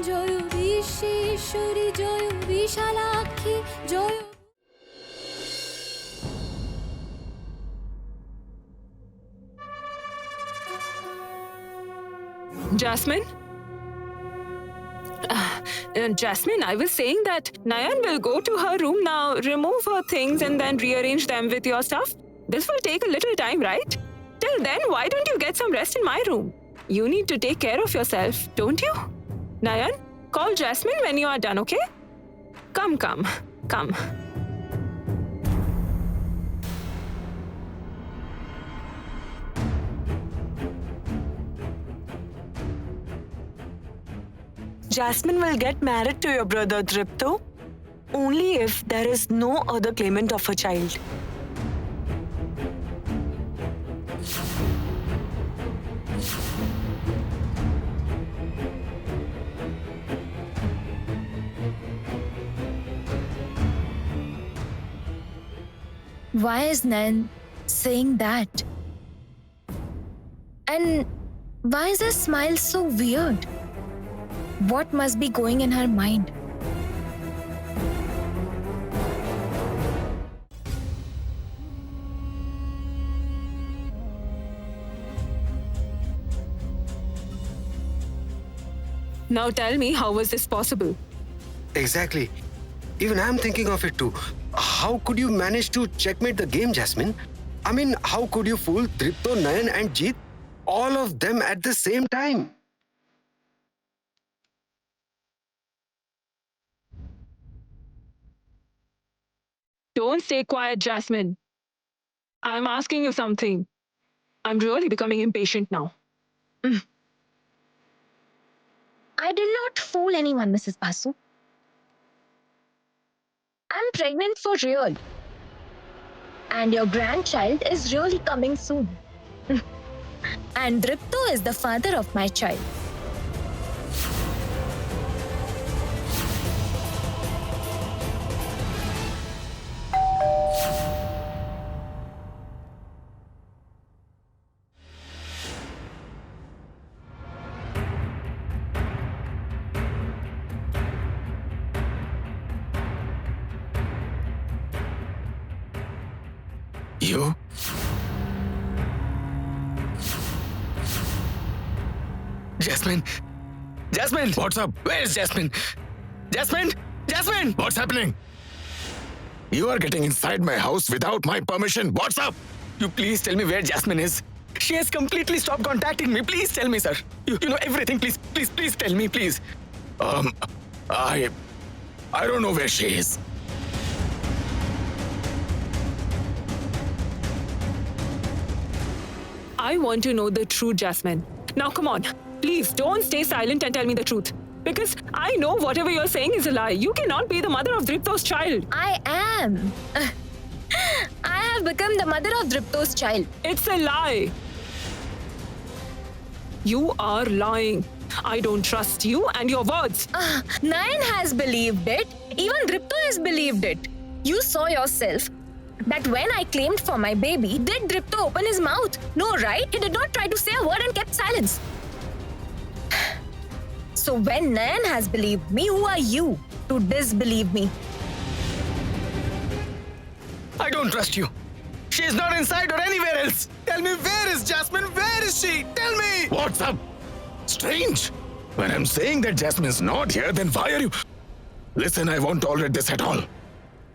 Joy Bishweshwari Joy Bishalakshi Joy. Jasmine? Jasmine, I was saying that Nayan will go to her room now, remove her things and then rearrange them with your stuff. This will take a little time, right? Till then, why don't you get some rest in my room? You need to take care of yourself, don't you? Nayan, call Jasmine when you are done, okay? Come. Jasmine will get married to your brother Dripto only if there is no other claimant of a child. Why is Nayan saying that? And why is her smile so weird? What must be going in her mind? Now tell me, how was this possible? Exactly. Even I'm thinking of it too. How could you manage to checkmate the game, Jasmine? I mean, how could you fool Dripto, Nayan and Jeet? All of them at the same time. Don't stay quiet, Jasmine. I'm asking you something. I'm really becoming impatient now. I did not fool anyone, Mrs. Basu. I'm pregnant for real. And your grandchild is really coming soon. And Dripto is the father of my child. You? Jasmine! Jasmine! What's up? Where's Jasmine? Jasmine! Jasmine! What's happening? You are getting inside my house without my permission. What's up? You please tell me where Jasmine is. She has completely stopped contacting me. Please tell me, sir. You know everything. Please tell me, please. I don't know where she is. I want to know the truth, Jasmine. Now come on. Please don't stay silent and tell me the truth. Because I know whatever you're saying is a lie. You cannot be the mother of Dripto's child. I am. I have become the mother of Dripto's child. It's a lie. You are lying. I don't trust you and your words. Nayan has believed it. Even Dripto has believed it. You saw yourself that when I claimed for my baby, did Dripto open his mouth? No, right? He did not try to say a word and kept silence. So when Nayan has believed me, who are you to disbelieve me? I don't trust you. She is not inside or anywhere else. Tell me, where is Jasmine? Where is she? Tell me! What's up? Strange. When I'm saying that Jasmine's not here, then why are you... Listen, I won't tolerate this at all.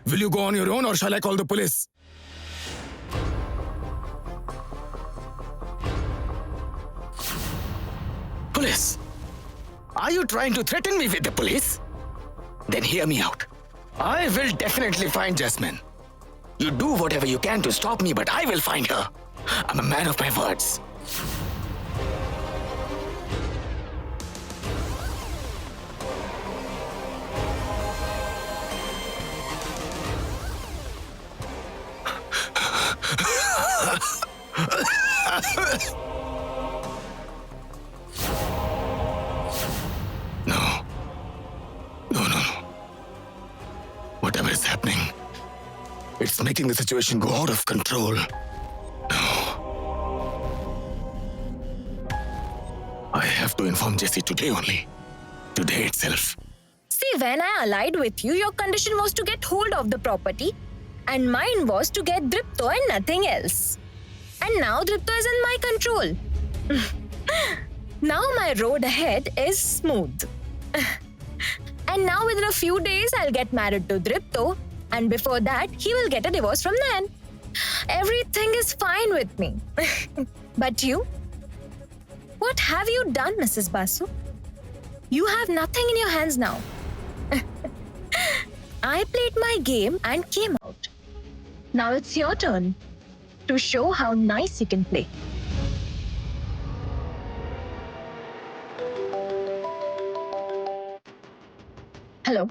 Will you go on your own or shall I call the police? Police? Are you trying to threaten me with the police? Then hear me out. I will definitely find Jasmine. You do whatever you can to stop me, but I will find her. I'm a man of my words. No. Whatever is happening, it's making the situation go out of control. No. I have to inform Jesse today only. Today itself. myself. See, when I allied with you, your condition was to get hold of the property, and mine was to get Dripto and nothing else. And now Dripto is in my control. Now my road ahead is smooth. And now within a few days, I'll get married to Dripto, and before that, he will get a divorce from Nayan. Everything is fine with me. But you? What have you done, Mrs. Basu? You have nothing in your hands now. I played my game and came out. Now it's your turn to show how nice you can play. Hello.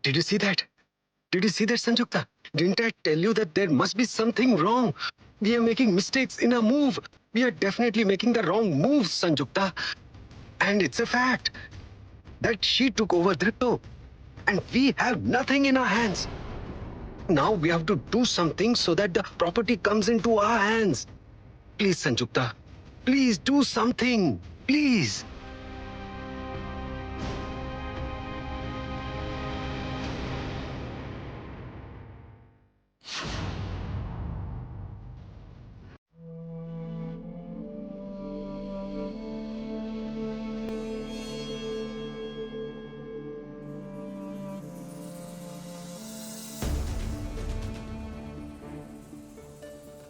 Did you see that? Did you see that, Sanjukta? Didn't I tell you that there must be something wrong? We are making mistakes in our move. We are definitely making the wrong moves, Sanjukta. And it's a fact that she took over Dripto. And we have nothing in our hands. Now we have to do something so that the property comes into our hands. Please, Sanjukta. Please do something. Please.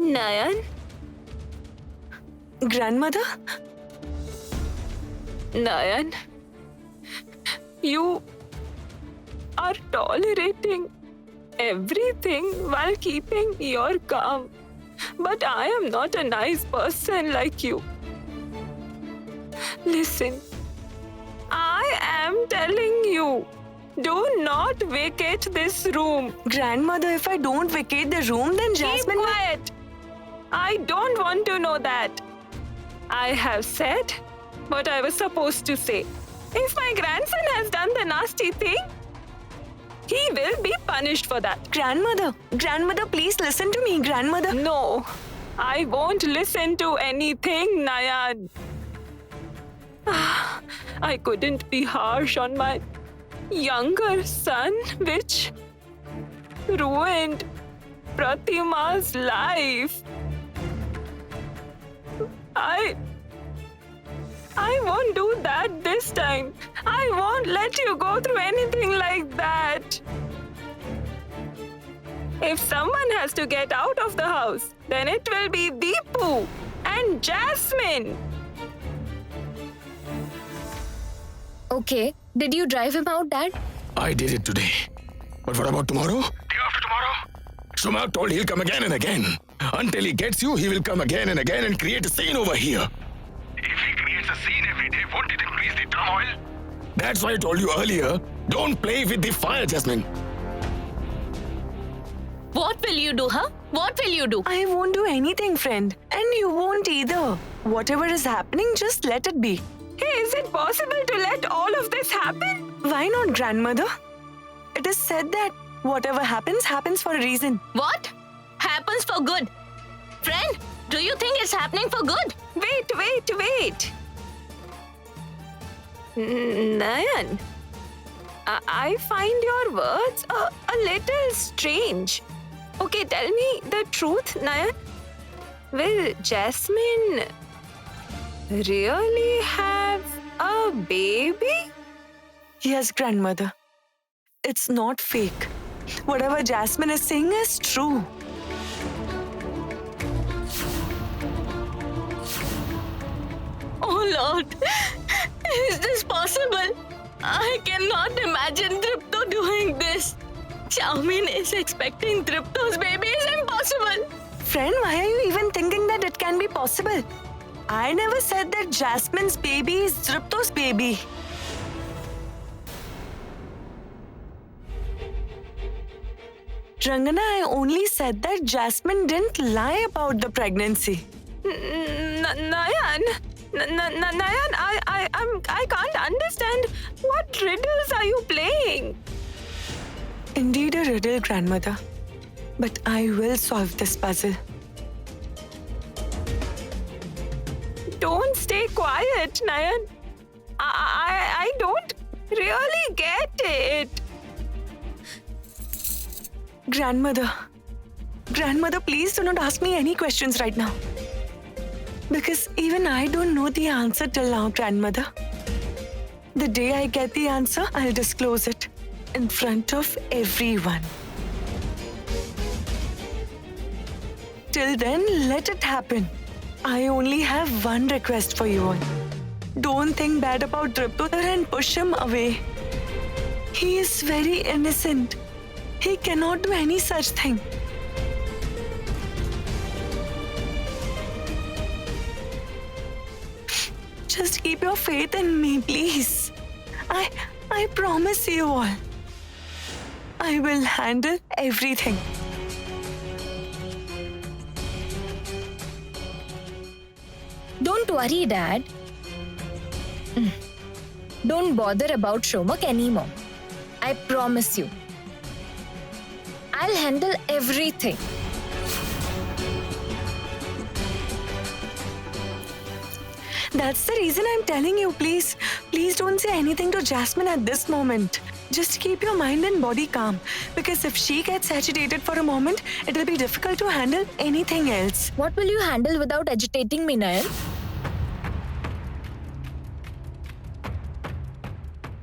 Nayan? Grandmother? Nayan? You are tolerating everything while keeping your calm. But I am not a nice person like you. Listen, I am telling you, do not vacate this room. Grandmother, if I don't vacate the room, then Jasmine Keep quiet. I don't want to know that. I have said what I was supposed to say. If my grandson has done the nasty thing, he will be punished for that. Grandmother, please listen to me, Grandmother. No, I won't listen to anything, Nayan. I couldn't be harsh on my younger son, which ruined Pratima's life. I won't do that this time. I won't let you go through anything like that. If someone has to get out of the house, then it will be Deepu and Jasmine. Okay, did you drive him out, Dad? I did it today. But what about tomorrow? Day after tomorrow? Shumak told he'll come again and again. Until he gets you, he will come again and again and create a scene over here. If he creates a scene every day, won't it increase the turmoil? That's why I told you earlier, don't play with the fire, Jasmine. What will you do, huh? What will you do? I won't do anything, friend. And you won't either. Whatever is happening, just let it be. Hey, is it possible to let all of this happen? Why not, Grandmother? It is said that whatever happens, happens for a reason. What? Happens for good. Friend, do you think it's happening for good? Wait. Nayan, I find your words a little strange. Okay, tell me the truth, Nayan. Will Jasmine really have a baby? Yes, Grandmother. It's not fake. Whatever Jasmine is saying is true. Oh Lord, is this possible? I cannot imagine Dripto doing this. Chowmin is expecting Dripto's baby is impossible. Friend, why are you even thinking that it can be possible? I never said that Jasmine's baby is Dripto's baby. Rangana, I only said that Jasmine didn't lie about the pregnancy. Nayan, I can't understand. What riddles are you playing? Indeed a riddle, Grandmother. But I will solve this puzzle. Don't stay quiet, Nayan. I don't really get it. Grandmother, please do not ask me any questions right now. Because even I don't know the answer till now, Grandmother. The day I get the answer, I'll disclose it in front of everyone. Till then, let it happen. I only have one request for you all. Don't think bad about Dripto and push him away. He is very innocent. He cannot do any such thing. Just keep your faith in me, please. I promise you all. I will handle everything. Don't worry, Dad. Don't bother about Shomak anymore. I promise you. I'll handle everything. That's the reason I'm telling you, please. Please don't say anything to Jasmine at this moment. Just keep your mind and body calm. Because if she gets agitated for a moment, it'll be difficult to handle anything else. What will you handle without agitating me, Nayan?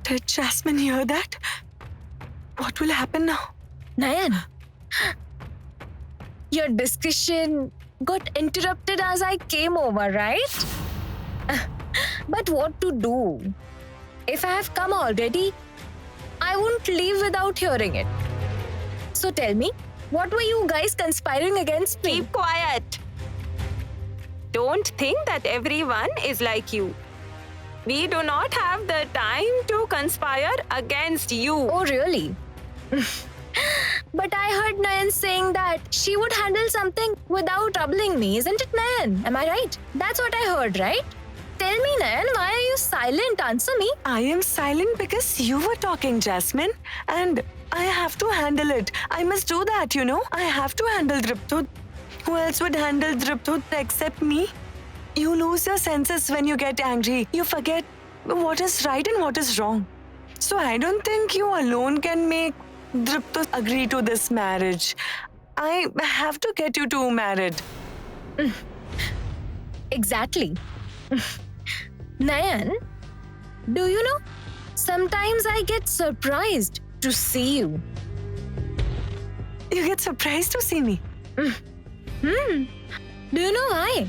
Did Jasmine hear that? What will happen now? Nayan, your discussion got interrupted as I came over, right? But what to do? If I have come already, I won't leave without hearing it. So tell me, what were you guys conspiring against me? Keep quiet. Don't think that everyone is like you. We do not have the time to conspire against you. Oh, really? But I heard Nayan saying that she would handle something without troubling me, isn't it, Nayan? Am I right? That's what I heard, right? Tell me, Nayan, why are you silent? Answer me. I am silent because you were talking, Jasmine. And I have to handle it. I must do that, you know. I have to handle Dripto. Who else would handle Dripto except me? You lose your senses when you get angry. You forget what is right and what is wrong. So I don't think you alone can make Dripto agree to this marriage. I have to get you two married. Exactly. Nayan, do you know, sometimes I get surprised to see you. You get surprised to see me. Do you know why?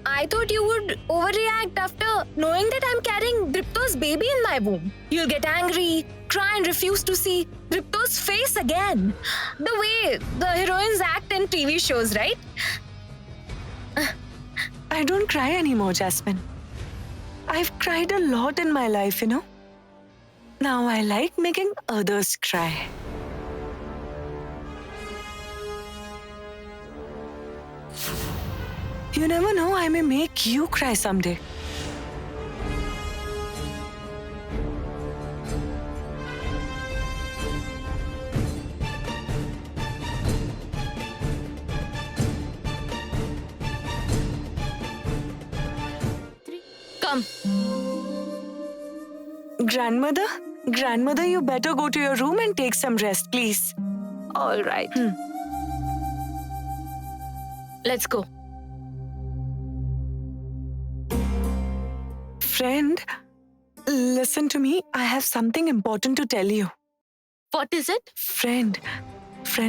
I thought you would overreact after knowing that I'm carrying Dripto's baby in my womb. You'll get angry, cry and refuse to see Dripto's face again. The way the heroines act in TV shows, right? I don't cry anymore, Jasmine. I've cried a lot in my life, you know. Now I like making others cry. You never know, I may make you cry someday. Come. Grandmother, you better go to your room and take some rest, please. All right. Let's go. Friend, listen to me. I have something important to tell you. What is it? Friend,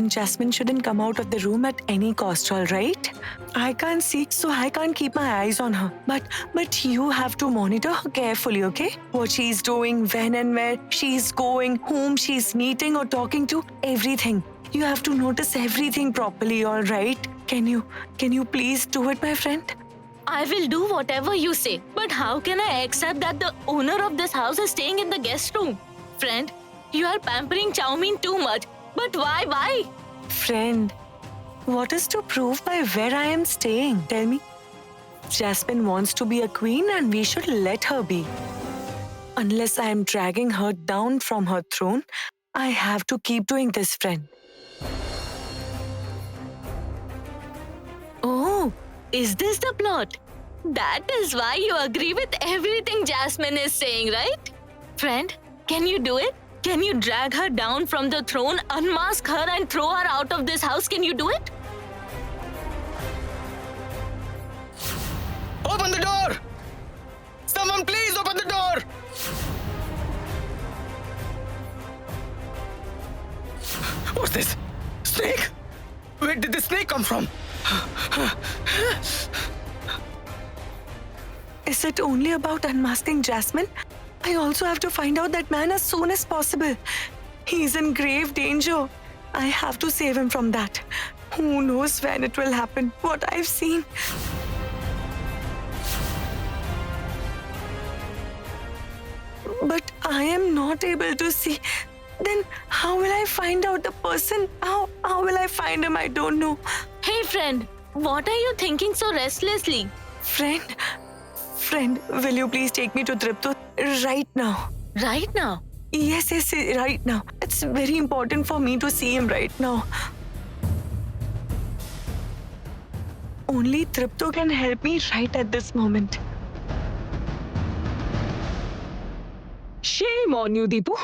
Jasmine shouldn't come out of the room at any cost, all right? I can't see, so I can't keep my eyes on her. But you have to monitor her carefully, okay? What she's doing, when and where she's going, whom she's meeting or talking to, everything. You have to notice everything properly, all right? Can you please do it, my friend? I will do whatever you say. But how can I accept that the owner of this house is staying in the guest room? Friend, you are pampering Chowmein too much. But why? Friend, what is to prove by where I am staying? Tell me. Jasmine wants to be a queen and we should let her be. Unless I am dragging her down from her throne, I have to keep doing this, friend. Is this the plot? That is why you agree with everything Jasmine is saying, right? Friend, can you do it? Can you drag her down from the throne, unmask her and throw her out of this house? Can you do it? Open the door! Someone please open the door! What's this? Snake? Where did the snake come from? Is it only about unmasking Jasmine? I also have to find out that man as soon as possible. He's in grave danger. I have to save him from that. Who knows when it will happen? What I've seen. But I am not able to see. Then how will I find out the person? How will I find him? I don't know. Hey friend, what are you thinking so restlessly? Friend, will you please take me to Tripto right now? Right now? Yes, right now. It's very important for me to see him right now. Only Tripto can help me right at this moment. Shame on you, Deepu.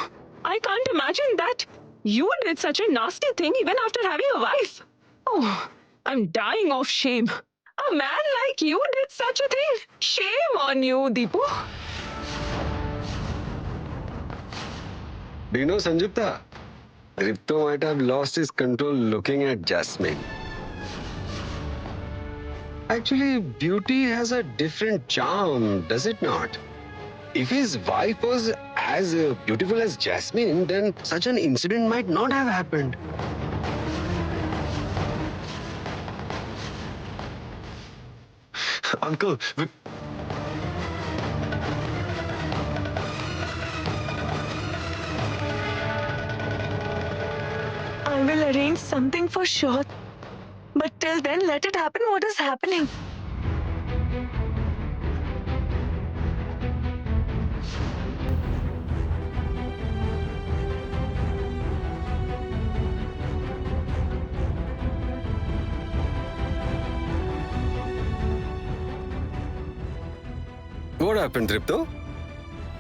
I can't imagine that you did such a nasty thing even after having a wife. Oh, I'm dying of shame. A man like you did such a thing. Shame on you, Deepu. Do you know, Sanjukta? Tripto might have lost his control looking at Jasmine. Actually, beauty has a different charm, does it not? If his wife was as beautiful as Jasmine, then such an incident might not have happened. Uncle, I will arrange something for sure. But till then, let it happen what is happening. What happened, Tripto?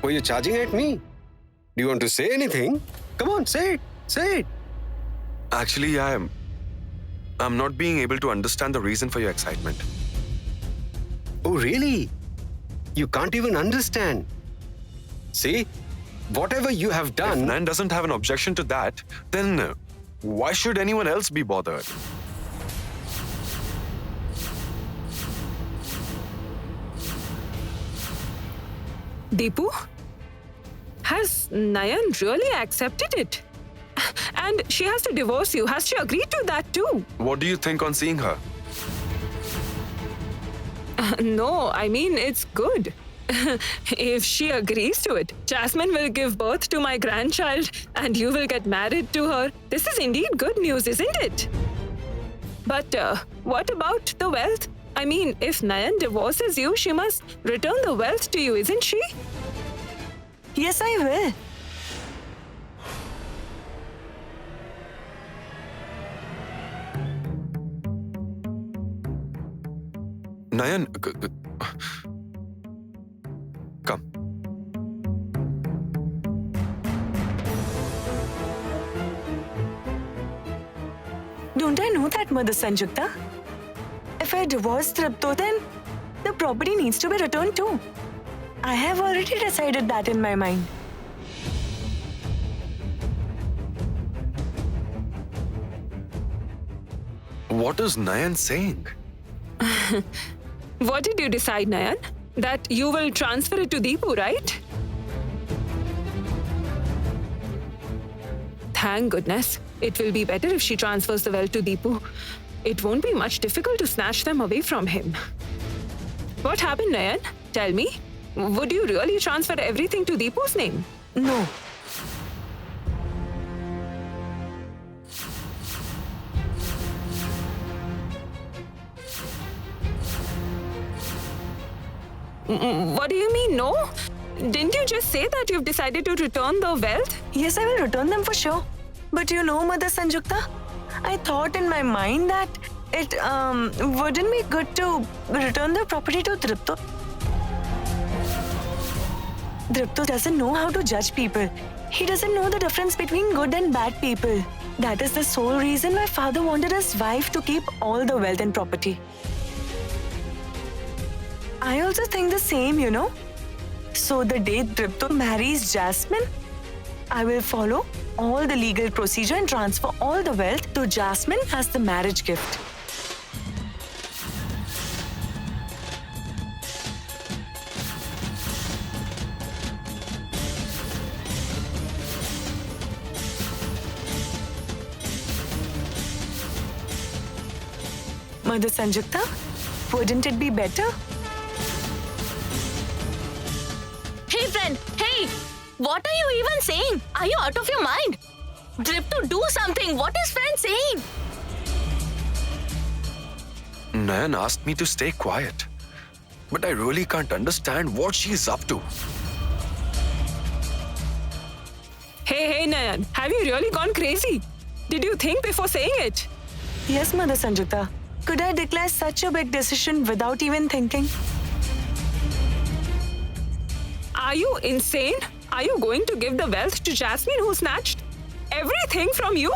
Were you charging at me? Do you want to say anything? Come on, say it. Say it. Actually, I'm not being able to understand the reason for your excitement. Oh, really? You can't even understand. See, whatever you have If done. Nan doesn't have an objection to that, then why should anyone else be bothered? Deepu? Has Nayan really accepted it? And she has to divorce you. Has she agreed to that too? What do you think on seeing her? No, I mean, it's good. If she agrees to it, Jasmine will give birth to my grandchild and you will get married to her. This is indeed good news, isn't it? But what about the wealth? I mean, if Nayan divorces you, she must return the wealth to you, isn't she? Yes, I will. Nayan, come. Don't I know that, Mother Sanjukta? If I divorce Tripto, then the property needs to be returned too. I have already decided that in my mind. What is Nayan saying? What did you decide, Nayan? That you will transfer it to Deepu, right? Thank goodness. It will be better if she transfers the wealth to Deepu. It won't be much difficult to snatch them away from him. What happened, Nayan? Tell me. Would you really transfer everything to Deepu's name? No. What do you mean, no? Didn't you just say that you've decided to return the wealth? Yes, I will return them for sure. But you know, Mother Sanjukta, I thought in my mind that it wouldn't be good to return the property to Dripto. Dripto doesn't know how to judge people. He doesn't know the difference between good and bad people. That is the sole reason why father wanted his wife to keep all the wealth and property. I also think the same, you know. So the day Dripto marries Jasmine, I will follow all the legal procedure and transfer all the wealth to Jasmine as the marriage gift. Mother Sanjukta, wouldn't it be better? Hey friend, hey! What are you even saying? Are you out of your mind? Dripto, do something! What is friend saying? Nayan asked me to stay quiet. But I really can't understand what she's up to. Hey, Nayan, have you really gone crazy? Did you think before saying it? Yes, Mother Sanjukta. Could I declare such a big decision without even thinking? Are you insane? Are you going to give the wealth to Jasmine who snatched everything from you?